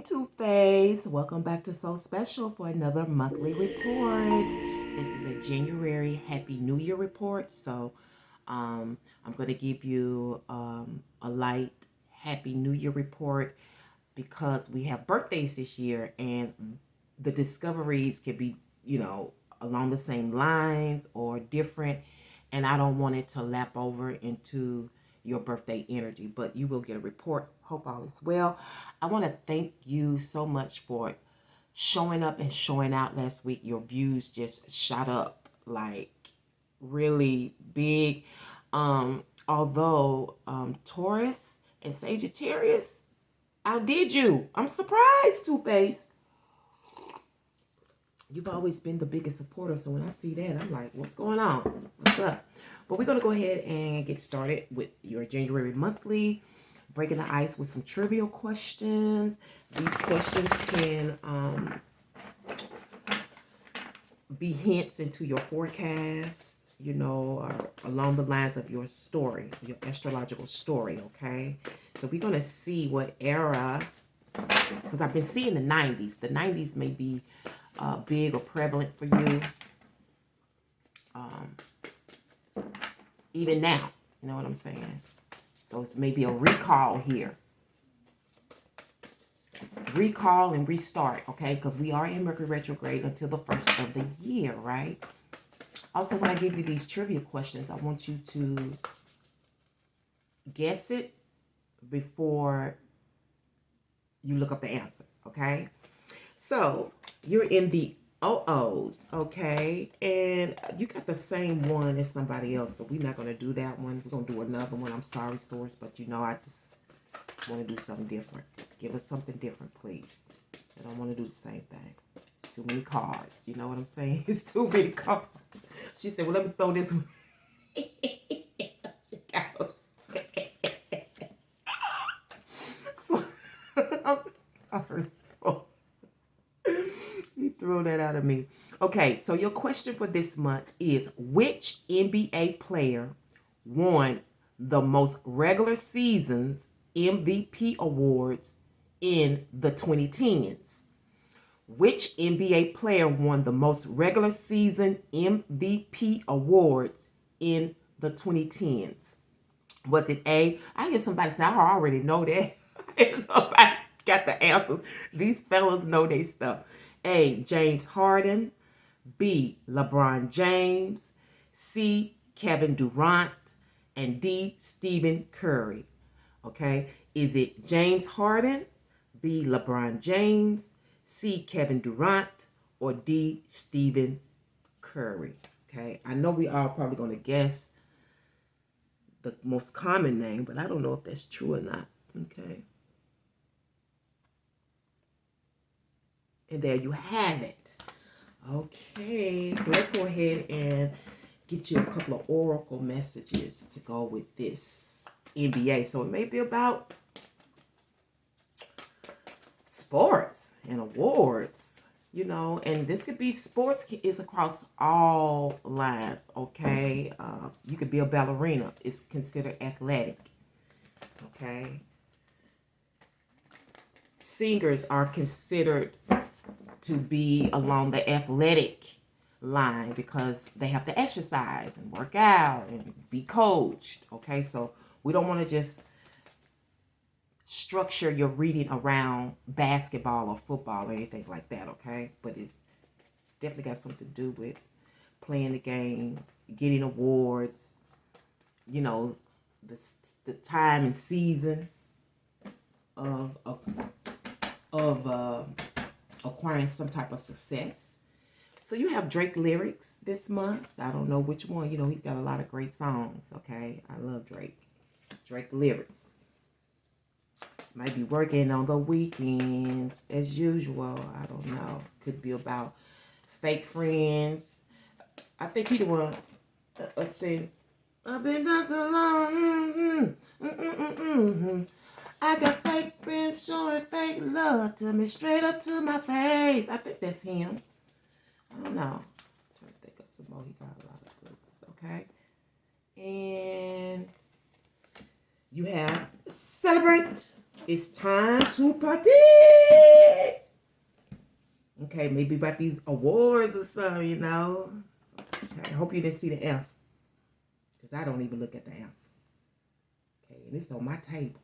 Two-Face. Welcome back to So Special for another monthly report. This is a January Happy New Year report. So I'm going to give you a light Happy New Year report because we have birthdays this year and the discoveries can be, along the same lines or different. And I don't want it to lap over into your birthday energy, but you will get a report. Hope all is well. I want to thank you so much for showing up and showing out last week. Your views just shot up like really big. Although Taurus and Sagittarius outdid you. I'm surprised, Two-Face. You've always been the biggest supporter, so when I see that, I'm like, what's going on? What's up? But we're going to go ahead and get started with your January monthly, breaking the ice with some trivial questions. These questions can be hints into your forecast, along the lines of your story, your astrological story, okay? So we're going to see what era, because I've been seeing the 90s. The 90s may be big or prevalent for you. Even now, you know what I'm saying? So it's maybe a recall here. Recall and restart, okay? Because we are in Mercury retrograde until the first of the year, right? Also, when I give you these trivia questions, I want you to guess it before you look up the answer, okay? So, you're in the OOs, okay? And you got the same one as somebody else, so we're not going to do that one. We're going to do another one. I'm sorry, source, but I just want to do something different. Give us something different, please. I don't want to do the same thing. It's too many cards. You know what I'm saying? It's too many cards. She said, well, let me throw this one. She got upset. So, I'm sorry. You throw that out of me. Okay, so your question for this month is, which NBA player won the most regular seasons MVP awards in the 2010s? Which NBA player won the most regular season MVP awards in the 2010s? Was it A? I hear somebody say, I already know that. Somebody got the answers. These fellas know their stuff. A, James Harden. B, LeBron James. C, Kevin Durant. And D, Stephen Curry. Okay, is it James Harden, B, LeBron James, C, Kevin Durant, or D, Stephen Curry? Okay, I know we are probably going to guess the most common name, but I don't know if that's true or not. Okay. And there you have it. Okay, so let's go ahead and get you a couple of oracle messages to go with this NBA. So it may be about sports and awards, and this could be sports is across all lines, okay? You could be a ballerina. It's considered athletic, okay? Singers are considered to be along the athletic line because they have to exercise and work out and be coached, okay? So we don't want to just structure your reading around basketball or football or anything like that, okay? But it's definitely got something to do with playing the game, getting awards, the time and season of acquiring some type of success. So you have Drake lyrics this month. I don't know which one. He's got a lot of great songs, okay? I love Drake. Drake lyrics. Might be working on the weekends as usual. I don't know. Could be about fake friends. I think he the one that says, I've been done so long. I got fake friends showing fake love to me straight up to my face. I think that's him. I don't know. I'm trying to think of some more. He got a lot of groups, okay? And you have Celebrate It's time to party. Okay, maybe about these awards or something, you know. Okay, I hope you didn't see the F. Because I don't even look at the F. Okay, and it's on my table.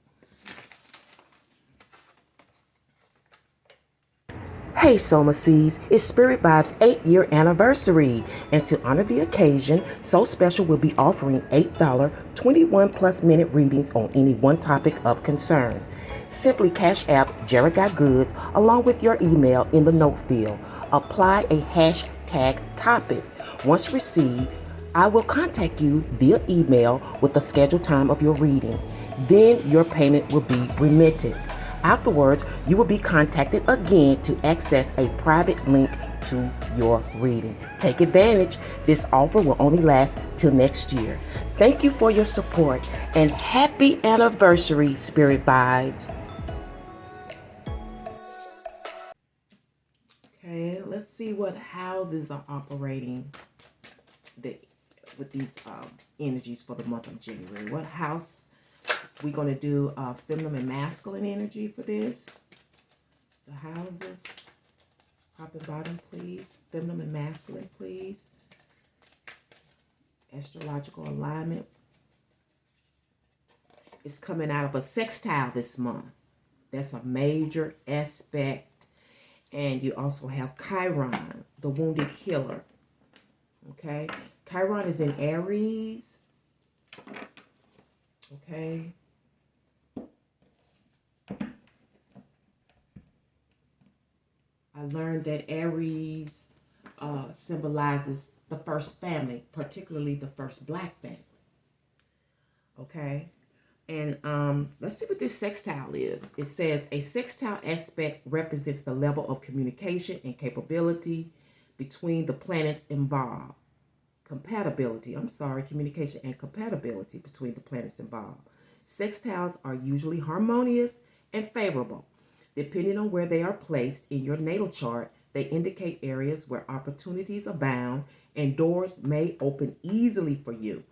Hey Soma Seeds, it's Spirit Vibes 8-year anniversary, and to honor the occasion, So Special will be offering $8 21 plus minute readings on any one topic of concern. Simply cash app GeraGotGoods along with your email in the note field. Apply a hashtag topic. Once received, I will contact you via email with the scheduled time of your reading. Then your payment will be remitted. Afterwards, you will be contacted again to access a private link to your reading. Take advantage. This offer will only last till next year. Thank you for your support and happy anniversary, Spirit Vibes. Okay, let's see what houses are operating with these energies for the month of January. What house? We're going to do feminine and masculine energy for this. The houses, top and bottom, please. Feminine and masculine, please. Astrological alignment. It's coming out of a sextile this month. That's a major aspect. And you also have Chiron, the wounded healer. Okay. Chiron is in Aries. Okay. I learned that Aries symbolizes the first family, particularly the first Black family. Okay. And let's see what this sextile is. It says a sextile aspect represents the level of communication and capability between the planets involved. Communication and compatibility between the planets involved. Sextiles are usually harmonious and favorable. Depending on where they are placed in your natal chart, they indicate areas where opportunities abound and doors may open easily for you.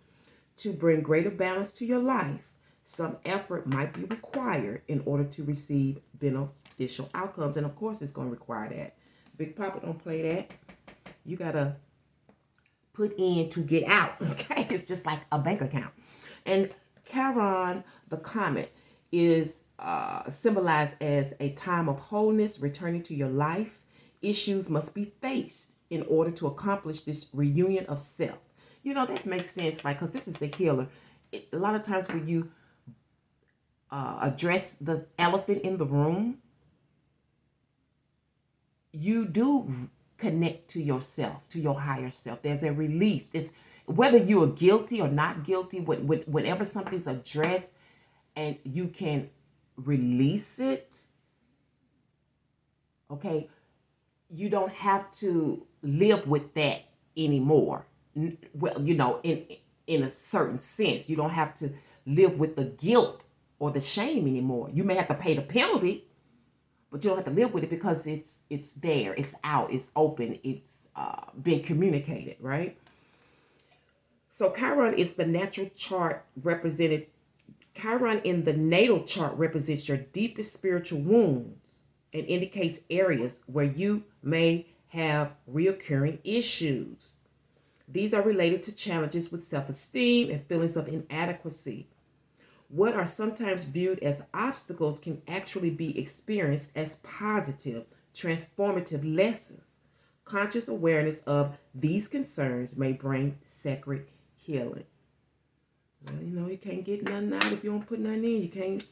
To bring greater balance to your life, some effort might be required in order to receive beneficial outcomes. And of course, it's going to require that. Big Papa don't play that. You got to put in to get out. Okay, it's just like a bank account. And Chiron, the comet, is symbolized as a time of wholeness returning to your life. Issues must be faced in order to accomplish this reunion of self. You know, that makes sense, like, because this is the healer. A lot of times when you address the elephant in the room, you do connect to yourself, to your higher self. There's a relief. It's whether you are guilty or not guilty, whenever something's addressed and you can release it, okay, you don't have to live with that anymore. Well, you know, in a certain sense, you don't have to live with the guilt or the shame anymore. You may have to pay the penalty, but you don't have to live with it because it's there, it's out, it's open, it's been communicated, right? So Chiron is the natural chart represented. Chiron in the natal chart represents your deepest spiritual wounds and indicates areas where you may have reoccurring issues. These are related to challenges with self-esteem and feelings of inadequacy. What are sometimes viewed as obstacles can actually be experienced as positive, transformative lessons. Conscious awareness of these concerns may bring sacred healing. Well, you know, you can't get nothing out if you don't put nothing in. You can't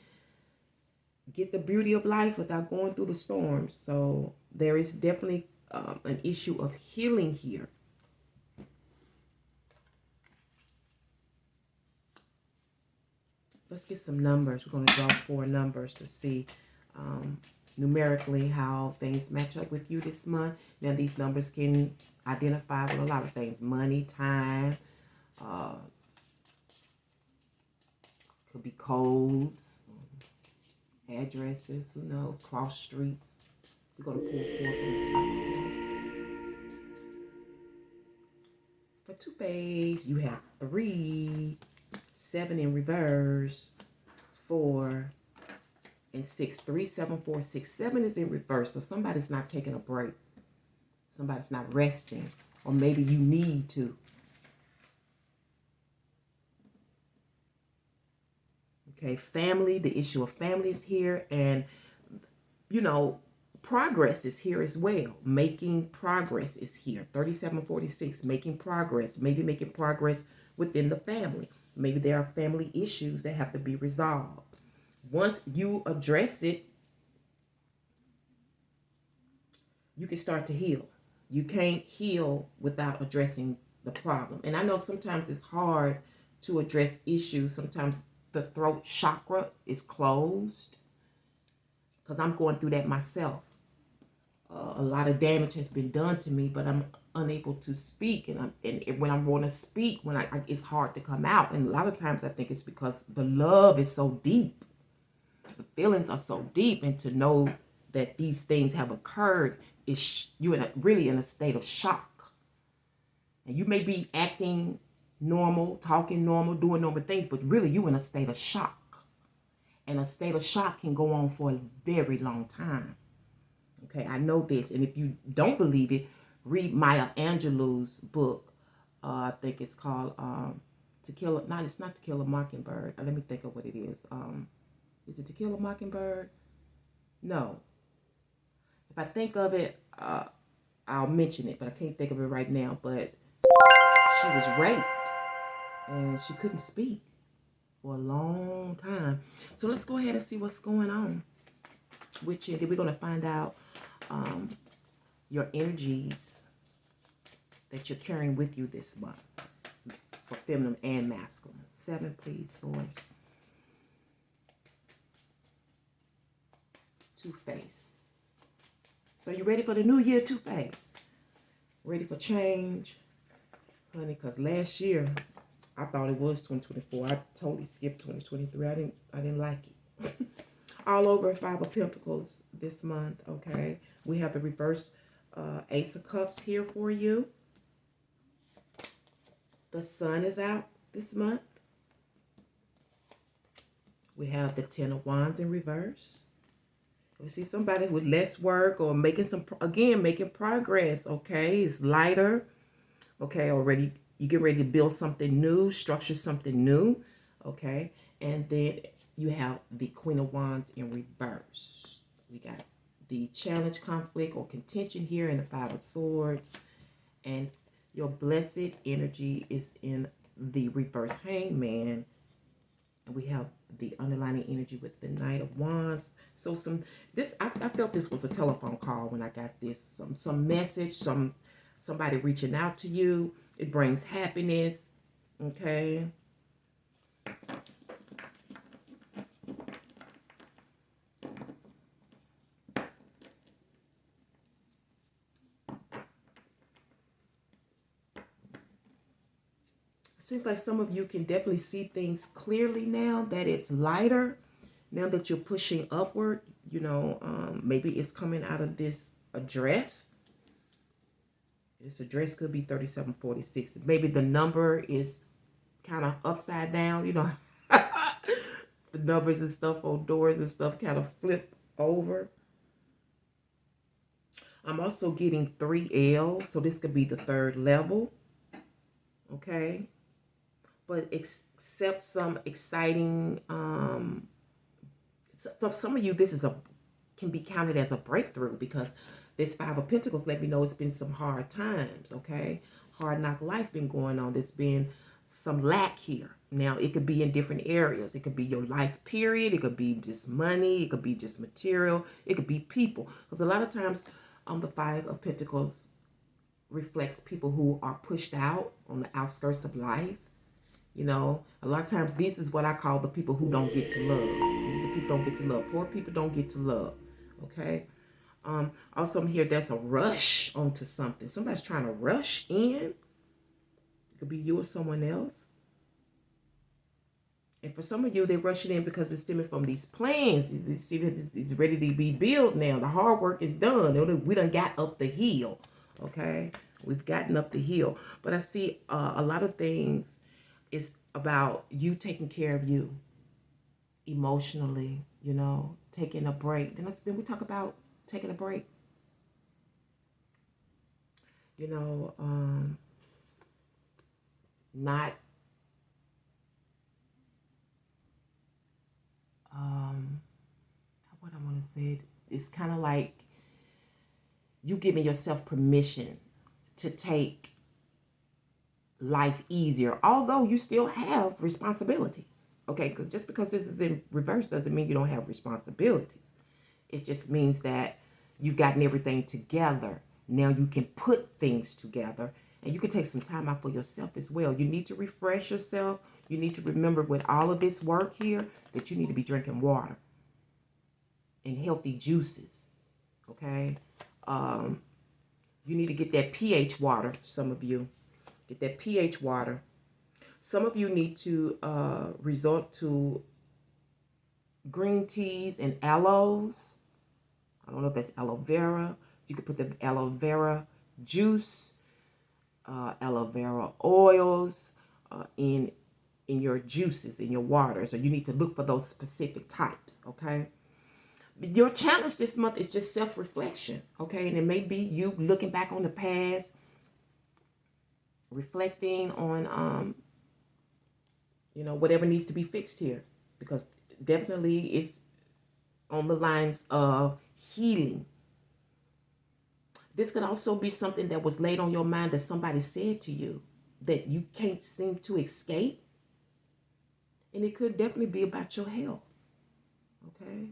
get the beauty of life without going through the storms. So there is definitely an issue of healing here. Let's get some numbers. We're going to draw 4 numbers to see numerically how things match up with you this month. Now, these numbers can identify with a lot of things. Money, time, could be codes, addresses, who knows, cross streets. We're going to pull 4 from the top. For two-phase, you have 3, 7 in reverse, 4, and 6, 3, 7, 4, 6, 7 is in reverse. So somebody's not taking a break. Somebody's not resting. Or maybe you need to. Okay, family, the issue of family is here. And, you know, progress is here as well. Making progress is here. 3746, making progress. Maybe making progress within the family. Maybe there are family issues that have to be resolved. Once you address it, you can start to heal. You can't heal without addressing the problem. And I know sometimes it's hard to address issues. Sometimes the throat chakra is closed, because I'm going through that myself. A lot of damage has been done to me, but I'm unable to speak. And when I want to speak, it's hard to come out. And a lot of times I think it's because the love is so deep. The feelings are so deep, and to know that these things have occurred, you're really in a state of shock. And you may be acting normal, talking normal, doing normal things, but really you're in a state of shock. And a state of shock can go on for a very long time. Okay, I know this. And if you don't believe it, read Maya Angelou's book. I think it's called it's not To Kill a Mockingbird. Let me think of what it is. Is it To Kill a Mockingbird? No. If I think of it, I'll mention it, but I can't think of it right now. But she was raped, and she couldn't speak for a long time. So let's go ahead and see what's going on with you. Then we're going to find out your energies that you're carrying with you this month for feminine and masculine. 7, please, Source. Two-Face. So you ready for the new year, Two-Face? Ready for change? Honey, because last year, I thought it was 2024. I totally skipped 2023. I didn't like it. All over 5 of Pentacles this month, okay? We have the reverse Ace of Cups here for you. The Sun is out this month. We have the 10 of Wands in reverse. We see somebody with less work or making progress, okay? It's lighter, okay? Already, you get ready to build something new, structure something new, okay? And then you have the Queen of Wands in reverse. We got the challenge, conflict, or contention here in the 5 of Swords. And your blessed energy is in the reverse Hangman. And we have the underlying energy with the Knight of Wands. So I felt this was a telephone call when I got this. Some message, somebody reaching out to you. It brings happiness, okay? Seems like some of you can definitely see things clearly now that it's lighter. Now that you're pushing upward, you know, maybe it's coming out of this address. This address could be 3746. Maybe the number is kind of upside down, you know. The numbers and stuff on doors and stuff kind of flip over. I'm also getting 3L, so this could be the 3rd level. Okay. But except some exciting, for some of you, this can be counted as a breakthrough, because this 5 of Pentacles let me know it's been some hard times, okay? Hard knock life been going on. There's been some lack here. Now, it could be in different areas. It could be your life period. It could be just money. It could be just material. It could be people. Because a lot of times, the 5 of Pentacles reflects people who are pushed out on the outskirts of life. You know, a lot of times this is what I call the people who don't get to love. These are the people who don't get to love. Poor people don't get to love. Okay. Also, I'm here, there's a rush onto something. Somebody's trying to rush in. It could be you or someone else. And for some of you, they're rushing in because it's stemming from these plans. It's ready to be built now. The hard work is done. We done got up the hill. Okay. We've gotten up the hill. But I see a lot of things. It's about you taking care of you. emotionally, you know, taking a break. Then we talk about taking a break. You know, not um, what I want to say. It's kind of like you giving yourself permission to take life easier, although you still have responsibilities. Okay, because just because this is in reverse doesn't mean you don't have responsibilities. It just means that you've gotten everything together. Now you can put things together, and you can take some time out for yourself as well. You need to refresh yourself. You need to remember with all of this work here that you need to be drinking water and healthy juices. Okay, you need to get that pH water. Some of you get that pH water. Some of you need to resort to green teas and aloes. I don't know if that's aloe vera. So you could put the aloe vera juice, aloe vera oils in your juices, in your water. So you need to look for those specific types, okay? Your challenge this month is just self-reflection, okay? And it may be you looking back on the past, reflecting on, you know, whatever needs to be fixed here. Because definitely it's on the lines of healing. This could also be something that was laid on your mind that somebody said to you that you can't seem to escape. And it could definitely be about your health. Okay?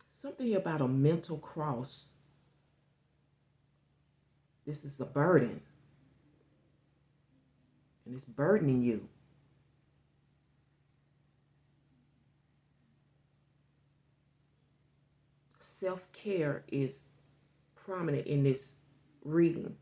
Something here about a mental cross. This is a burden. And it's burdening you. Self-care is prominent in this reading.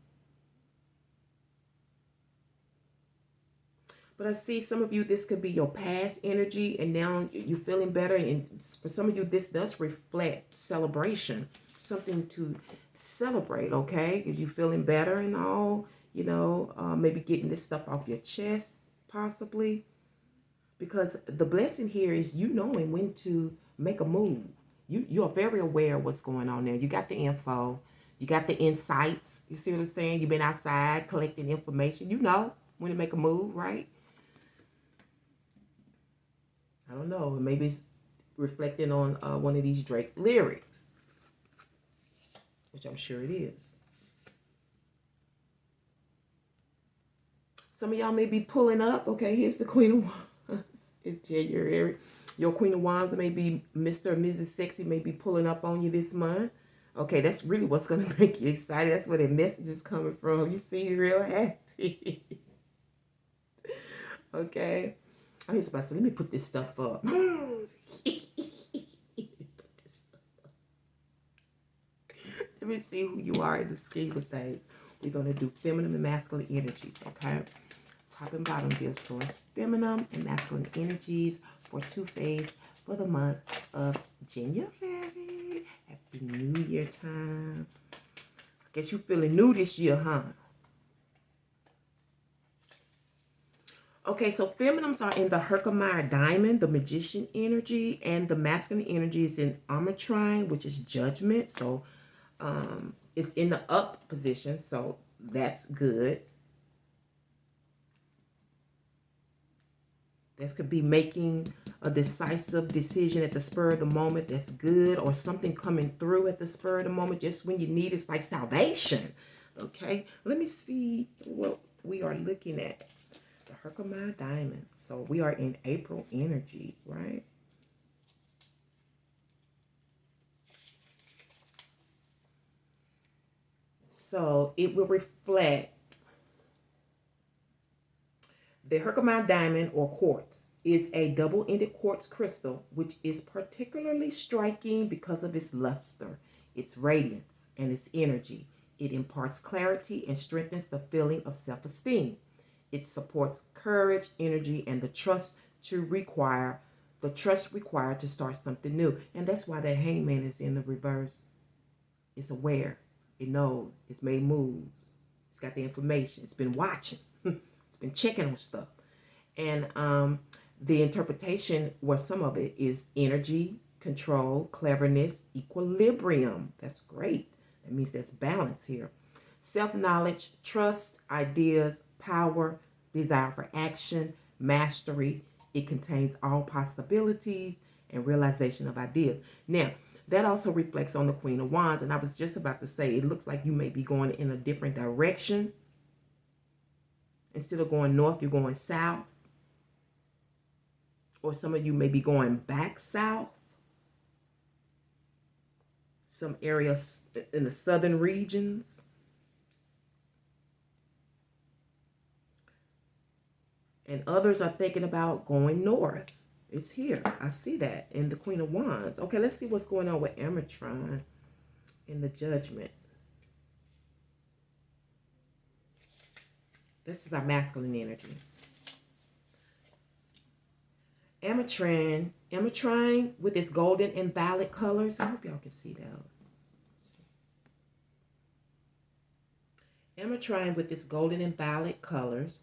But I see some of you, this could be your past energy, and now you're feeling better. And for some of you, this does reflect celebration, something to celebrate, okay? Because you're feeling better and all, you know, maybe getting this stuff off your chest, possibly. Because the blessing here is you knowing when to make a move. You're very aware of what's going on there. You got the info. You got the insights. You see what I'm saying? You've been outside collecting information. You know when to make a move, right? I don't know. Maybe it's reflecting on one of these Drake lyrics, which I'm sure it is. Some of y'all may be pulling up. Okay, here's the Queen of Wands in January. Your Queen of Wands may be Mr. or Mrs. Sexy may be pulling up on you this month. Okay, that's really what's going to make you excited. That's where the message is coming from. You seem real happy. Okay. I was about to say, let me put this stuff up. Let me see who you are in the scheme of things. We're going to do feminine and masculine energies, okay? Top and bottom, dear source. Feminine and masculine energies for two-phase for the month of January. Happy New Year time. I guess you're feeling new this year, huh? Okay, so feminines are in the Herkimer diamond, the magician energy, and the masculine energy is in armor trine, which is judgment. So it's in the up position, so that's good. This could be making a decisive decision at the spur of the moment. That's good. Or something coming through at the spur of the moment, just when you need it. It's like salvation. Okay, let me see what we are looking at. The Herkimer diamond. So we are in April energy, right? So it will reflect the Herkimer diamond or quartz is a double-ended quartz crystal, which is particularly striking because of its luster, its radiance, and its energy. It imparts clarity and strengthens the feeling of self-esteem. It supports courage, energy, and the trust required to start something new. And that's why that hangman is in the reverse. It's aware. It knows. It's made moves. It's got the information. It's been watching. It's been checking on stuff. And the interpretation, well, some of it is energy, control, cleverness, equilibrium. That's great. That means there's balance here. Self-knowledge, trust, ideas, power, desire for action, mastery. It contains all possibilities and realization of ideas. Now, that also reflects on the Queen of Wands. And I was just about to say, it looks like you may be going in a different direction. Instead of going north, you're going south. Or some of you may be going back south. Some areas in the southern regions. And others are thinking about going north. It's here. I see that in the Queen of Wands. Okay, let's see what's going on with Amatron in the Judgment. This is our masculine energy. Amatron with its golden and violet colors. I hope y'all can see those. Amatron with its golden and violet colors.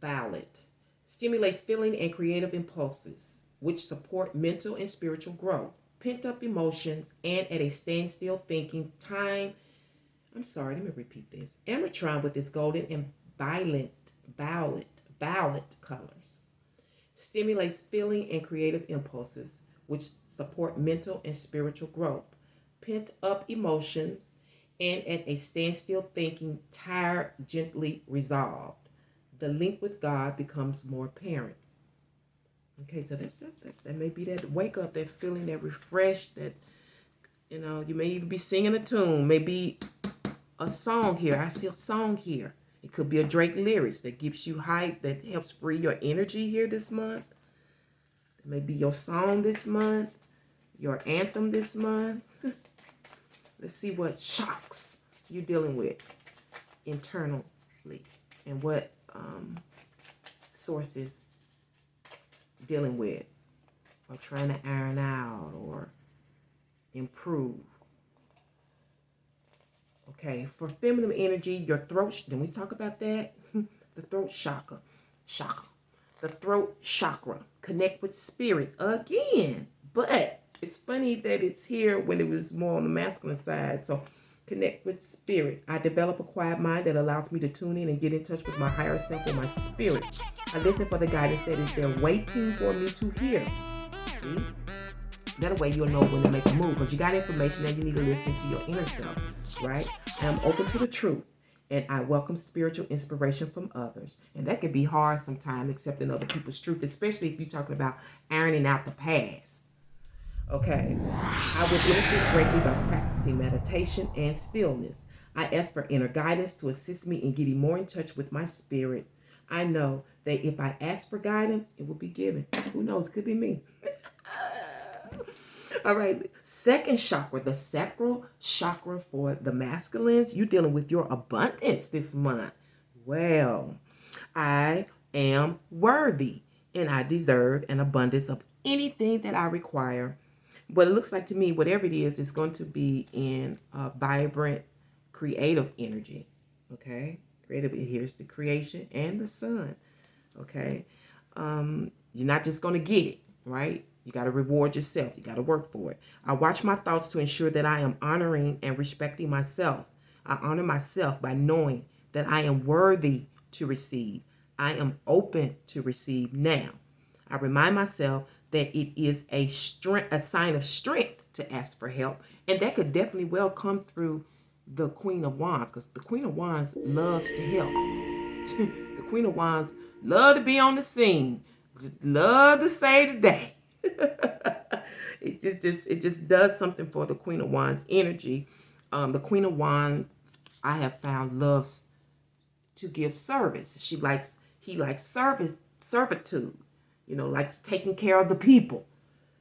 Violet stimulates feeling and creative impulses, which support mental and spiritual growth, pent-up emotions, and at a standstill thinking time. I'm sorry, let me repeat this. Amatron with its golden and violet colors stimulates feeling and creative impulses, which support mental and spiritual growth, pent-up emotions, and at a standstill thinking, tired, gently resolved. The link with God becomes more apparent. Okay, so that may be that wake up, that feeling, that refresh, that, you know, you may even be singing a tune, maybe a song here. I see a song here. It could be a Drake lyrics that gives you hype, that helps free your energy here this month. It may be your song this month, your anthem this month. Let's see what shocks you're dealing with internally and what sources dealing with or trying to iron out or improve. Okay, for feminine energy, your throat, didn't we talk about that? The throat chakra. The throat chakra. Connect with spirit again. But it's funny that it's here when it was more on the masculine side. So connect with spirit. I develop a quiet mind that allows me to tune in and get in touch with my higher self and my spirit. I listen for the guidance that is there waiting for me to hear. See? That way you'll know when to make a move, because you got information that you need to listen to your inner self, right? I'm open to the truth, and I welcome spiritual inspiration from others. And that can be hard sometimes, accepting other people's truth, especially if you're talking about ironing out the past. Okay, I will benefit greatly by practicing meditation and stillness. I ask for inner guidance to assist me in getting more in touch with my spirit. I know that if I ask for guidance, it will be given. Who knows? Could be me. All right, second chakra, the sacral chakra for the masculines. You're dealing with your abundance this month. Well, I am worthy and I deserve an abundance of anything that I require. But it looks like to me, whatever it is, it's going to be in a vibrant, creative energy. Okay, creative. Here's the creation and the sun. Okay, you're not just going to get it, right? You got to reward yourself. You got to work for it. I watch my thoughts to ensure that I am honoring and respecting myself. I honor myself by knowing that I am worthy to receive. I am open to receive now. I remind myself that it is a sign of strength to ask for help. And that could definitely well come through the Queen of Wands, because the Queen of Wands loves to help. The Queen of Wands love to be on the scene. Love to save the day. It just does something for the Queen of Wands energy. The Queen of Wands, I have found, loves to give service. He likes servitude. You know, likes taking care of the people.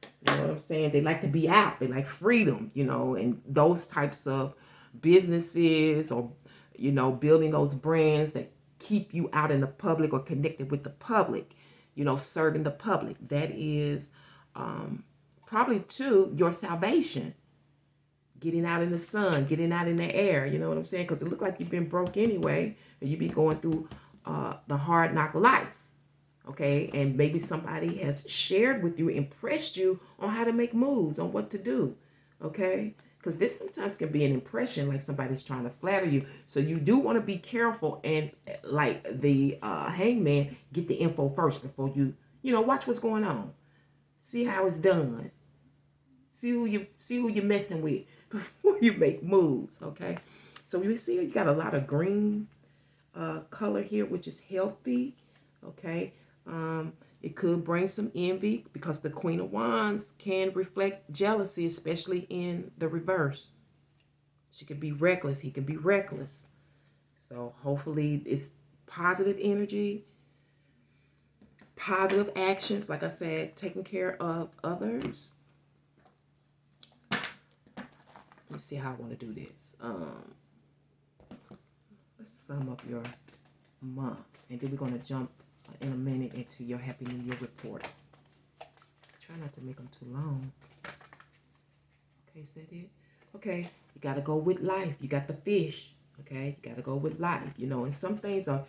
You know what I'm saying? They like to be out. They like freedom, you know, and those types of businesses, or, you know, building those brands that keep you out in the public or connected with the public, you know, serving the public. That is probably, too, your salvation. getting out in the sun, getting out in the air. You know what I'm saying? Because it looked like you've been broke anyway, and you be going through the hard knock life. Okay, and maybe somebody has shared with you, impressed you on how to make moves, on what to do. Okay, because this sometimes can be an impression, like somebody's trying to flatter you. So you do want to be careful and, like the hangman, get the info first before you watch what's going on. See how it's done. See who you're messing with before you make moves. Okay, so you see you got a lot of green color here, which is healthy. Okay. It could bring some envy because the Queen of Wands can reflect jealousy, especially in the reverse. She could be reckless. He can be reckless. So hopefully it's positive energy, positive actions. Like I said, taking care of others. Let me see how I want to do this. Let's sum up your month, and then we're going to jump in a minute into your Happy New Year report. Try not to make them too long. Okay, is that it? Okay, you got to go with life. You got the fish. Okay, you got to go with life. And some things are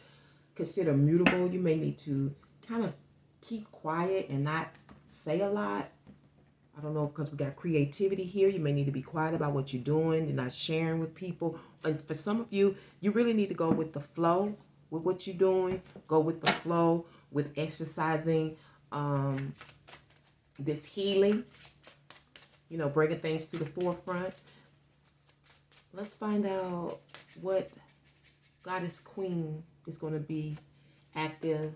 considered mutable. You may need to kind of keep quiet and not say a lot. I don't know, because we got creativity here. You may need to be quiet about what you're doing. You're not sharing with people. And for some of you, you really need to go with the flow with what you're doing. Go with the flow with exercising, this healing, bringing things to the forefront. Let's find out what Goddess Queen is going to be active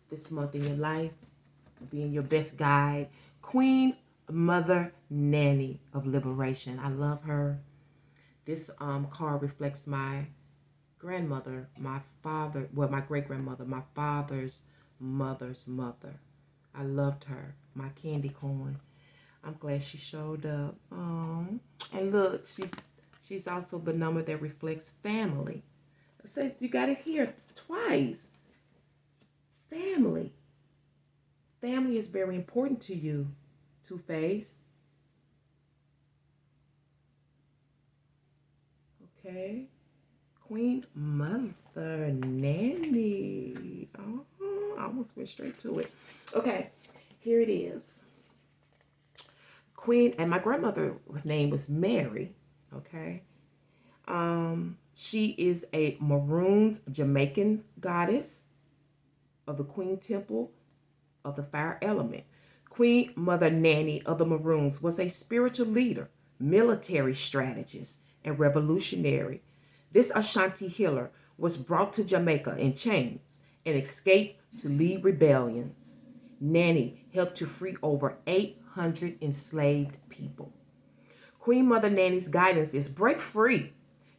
this month in your life, being your best guide. Queen Mother Nanny of Liberation. I love her. This card reflects my grandmother, my great-grandmother, my father's mother's mother. I loved her, my candy corn. I'm glad she showed up. And look, she's also the number that reflects family. So you got it here twice. Family. Family is very important to you, Two-Face. Okay. Queen Mother Nanny. I almost went straight to it. Okay, here it is. Queen, and my grandmother's name was Mary. Okay. She is a Maroons Jamaican goddess of the Queen Temple of the fire element. Queen Mother Nanny of the Maroons was a spiritual leader, military strategist, and revolutionary. This Ashanti healer was brought to Jamaica in chains and escaped to lead rebellions. Nanny helped to free over 800 enslaved people. Queen Mother Nanny's guidance is break free.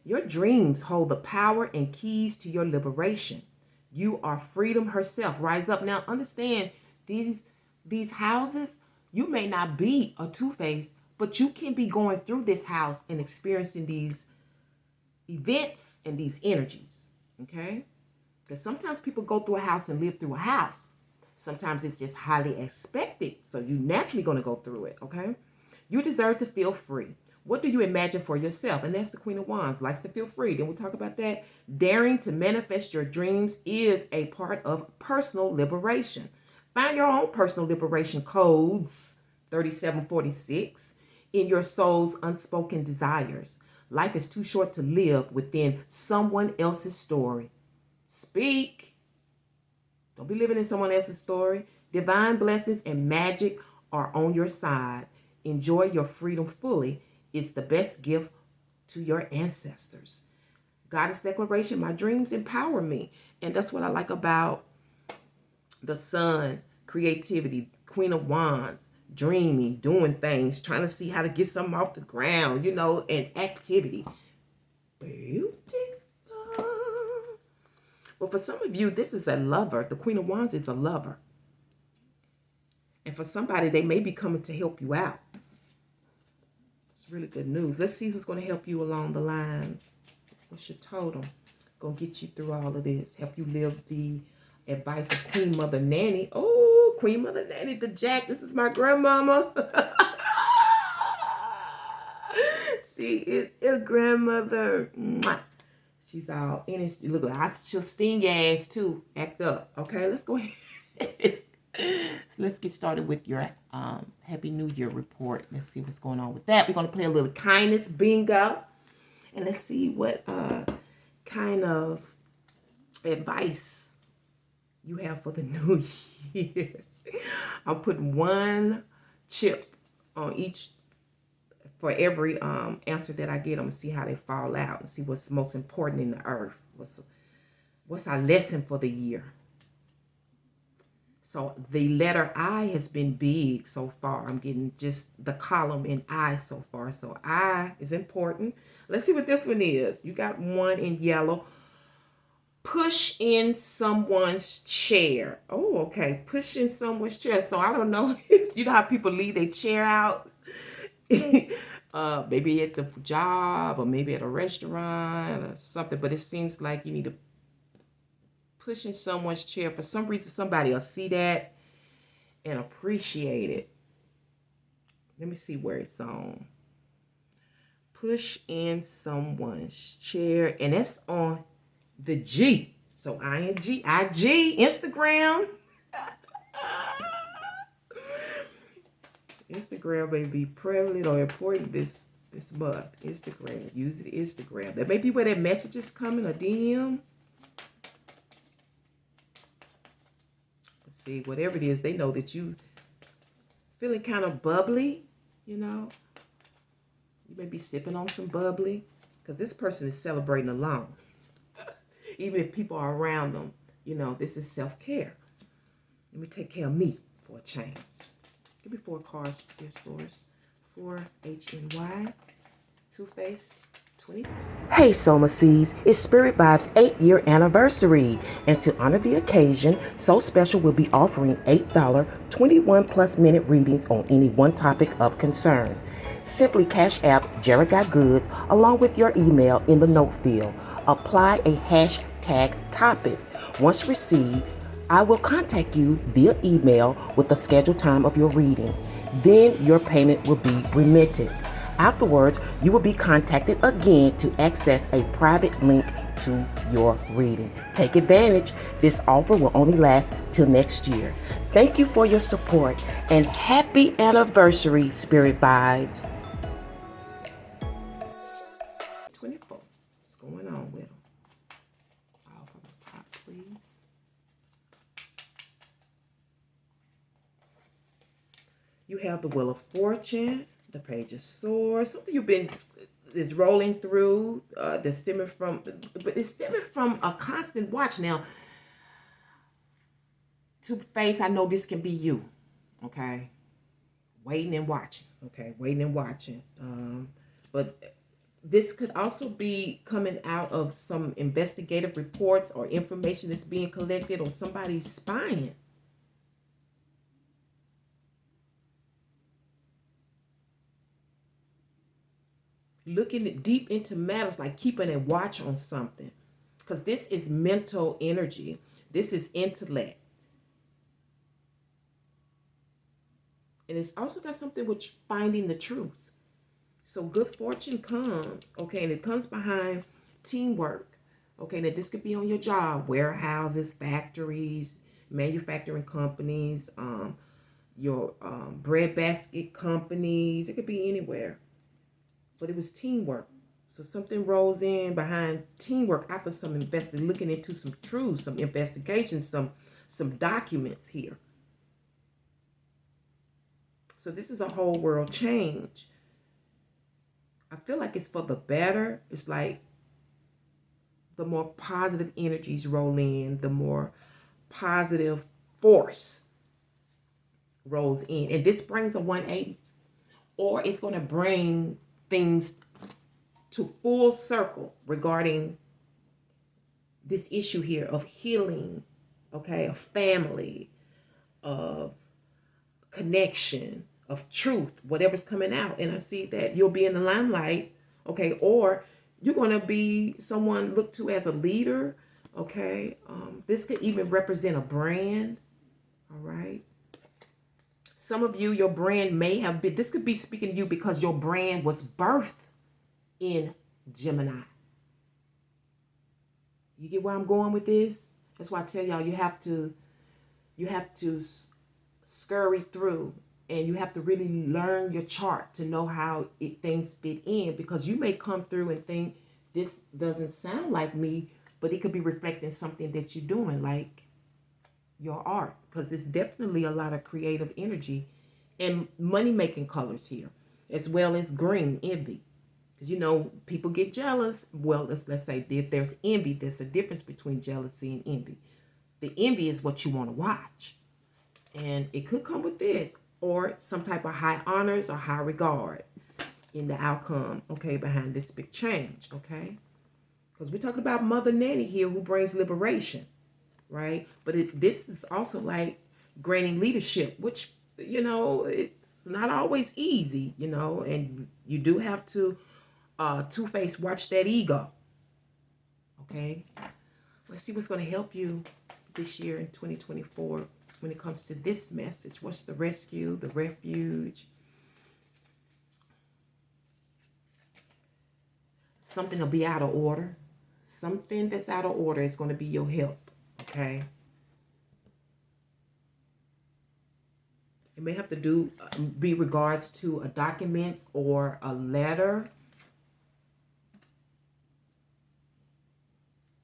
Your dreams hold the power and keys to your liberation. You are freedom herself. Rise up. Now understand, these houses, you may not be a Two-Face, but you can be going through this house and experiencing these events and these energies. Okay? Because sometimes people go through a house and live through a house. Sometimes it's just highly expected, so you're naturally going to go through it. Okay? You deserve to feel free. What do you imagine for yourself? And that's the Queen of Wands, likes to feel free. Then we'll talk about that. Daring to manifest your dreams is a part of personal liberation. Find your own personal liberation codes, 3746, in your soul's unspoken desires. Life is too short to live within someone else's story. Speak. Don't be living in someone else's story. Divine blessings and magic are on your side. Enjoy your freedom fully. It's the best gift to your ancestors. Goddess declaration, my dreams empower me. And that's what I like about the sun, creativity, Queen of Wands, dreaming, doing things, trying to see how to get something off the ground, and activity. Beautiful. But for some of you, this is a lover. The Queen of Wands is a lover. And for somebody, they may be coming to help you out. It's really good news. Let's see who's going to help you along the lines. What's your totem? Going to get you through all of this. Help you live the advice of Queen Mother Nanny. Oh, Queen Mother Nanny, the Jack. This is my grandmama. see it, your grandmother. Mwah. She's all in it. Look, she'll sting your ass too. Act up. Okay, let's go ahead. Let's get started with your Happy New Year report. Let's see what's going on with that. We're going to play a little kindness bingo. And let's see what kind of advice you have for the new year. I'm putting one chip on each for every answer that I get. I'm gonna see how they fall out and see what's most important in the earth. What's our lesson for the year? So the letter I has been big so far. I'm getting just the column in I so far. So I is important. Let's see what this one is. You got one in yellow. Push in someone's chair. Oh, okay. Push in someone's chair. So I don't know. You know how people leave their chair out? Maybe at the job or maybe at a restaurant or something. But it seems like you need to push in someone's chair. For some reason, somebody will see that and appreciate it. Let me see where it's on. Push in someone's chair. And that's on the G. So ING, IG, Instagram. Instagram may be prevalent or important this month. Instagram. Use the Instagram. That may be where that message is coming, a DM. Let's see, whatever it is, they know that you feeling kind of bubbly, you know. You may be sipping on some bubbly because this person is celebrating alone. Even if people are around them, you know, this is self-care. Let me take care of me for a change. Give me 4 cards, dear source. 4 HNY, Two-Face, 20. Hey, Soma Seeds, it's Spirit Vibes' 8-year anniversary. And to honor the occasion, So Special will be offering $8 21-plus minute readings on any one topic of concern. Simply cash app GeraGotGoods along with your email in the note field. Apply a hashtag topic. Once received, I will contact you via email with the scheduled time of your reading. Then your payment will be remitted. Afterwards, you will be contacted again to access a private link to your reading. Take advantage. This offer will only last till next year. Thank you for your support and happy anniversary, Spirit Vibes. 24. What's going on with them? All from the top, please. You have the Wheel of Fortune, the Page of Swords. Something you've been is rolling through. That's stemming from, but it's stemming from a constant watch. Now, Two-Face, I know this can be you. Okay, waiting and watching. Okay, waiting and watching. But this could also be coming out of some investigative reports or information that's being collected or somebody's spying. Looking deep into matters, like keeping a watch on something. Because this is mental energy. This is intellect. And it's also got something with finding the truth. So good fortune comes, okay, and it comes behind teamwork. Okay, now this could be on your job, warehouses, factories, manufacturing companies, your breadbasket companies. It could be anywhere. But it was teamwork. So something rolls in behind teamwork after some looking into some truth, some investigation, some documents here. So this is a whole world change. I feel like it's for the better. It's like the more positive energies roll in, the more positive force rolls in. And this brings a 180. Or it's going to bring things to full circle regarding this issue here of healing, okay, of family, of connection, of truth, whatever's coming out. And I see that you'll be in the limelight, okay, or you're going to be someone looked to as a leader, okay. This could even represent a brand, all right. Some of you, your brand may have been, this could be speaking to you because your brand was birthed in Gemini. You get where I'm going with this? That's why I tell y'all you have to scurry through, and you have to really learn your chart to know how things fit in, because you may come through and think this doesn't sound like me, but it could be reflecting something that you're doing, like your art, because it's definitely a lot of creative energy and money-making colors here, as well as green, envy. Because, you know, people get jealous. Well, let's say there's envy. There's a difference between jealousy and envy. The envy is what you want to watch. And it could come with this, or some type of high honors or high regard in the outcome, okay, behind this big change, okay? Because we're talking about Mother Nanny here, who brings liberation, right? But this is also like granting leadership, which, you know, it's not always easy, you know, and you do have to two-face watch that ego, okay? Let's see what's going to help you this year in 2024 when it comes to this message. What's the rescue, the refuge? Something will be out of order. Something that's out of order is going to be your help, okay? It may have to be regards to a document or a letter.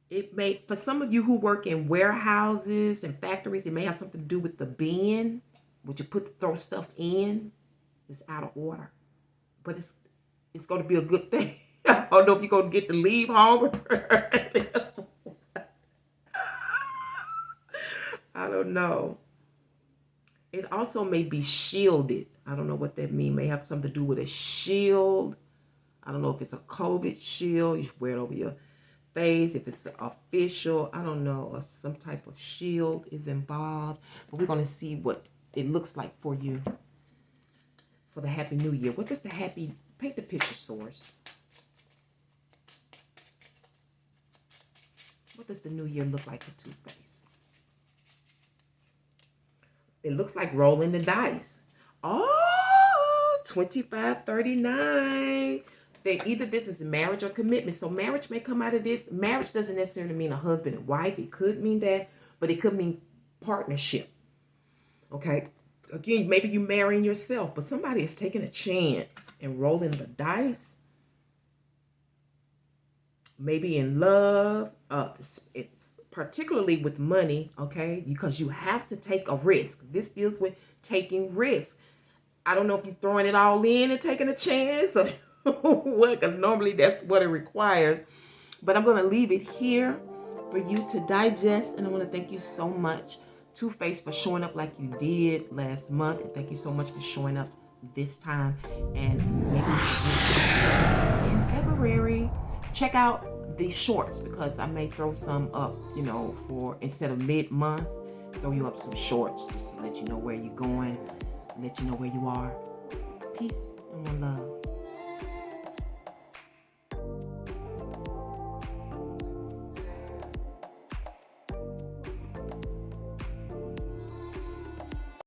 It may, for some of you who work in warehouses and factories, it may have something to do with the bin, what you throw stuff in. It's out of order, but it's going to be a good thing. I don't know if you're going to get to leave home. I don't know. It also may be shielded. I don't know what that means. May have something to do with a shield. I don't know if it's a COVID shield. You wear it over your face. If it's official, I don't know. Or some type of shield is involved. But we're going to see what it looks like for you for the Happy New Year. What does the happy... Paint the picture, Source. What does the new year look like for Two-Face? It looks like rolling the dice. Oh, 2539. Either this is marriage or commitment. So marriage may come out of this. Marriage doesn't necessarily mean a husband and wife. It could mean that, but it could mean partnership. Okay. Again, maybe you're marrying yourself, but somebody is taking a chance and rolling the dice. Maybe in love. It's particularly with money, okay? Because you have to take a risk. This deals with taking risks. I don't know if you're throwing it all in and taking a chance or what, because normally that's what it requires. But I'm going to leave it here for you to digest, and I want to thank you so much, Two-Face, for showing up like you did last month, and thank you so much for showing up this time, and maybe in February. Check out these shorts, because I may throw some up, you know, for instead of mid-month, throw you up some shorts just to let you know where you're going, let you know where you are. Peace and one love.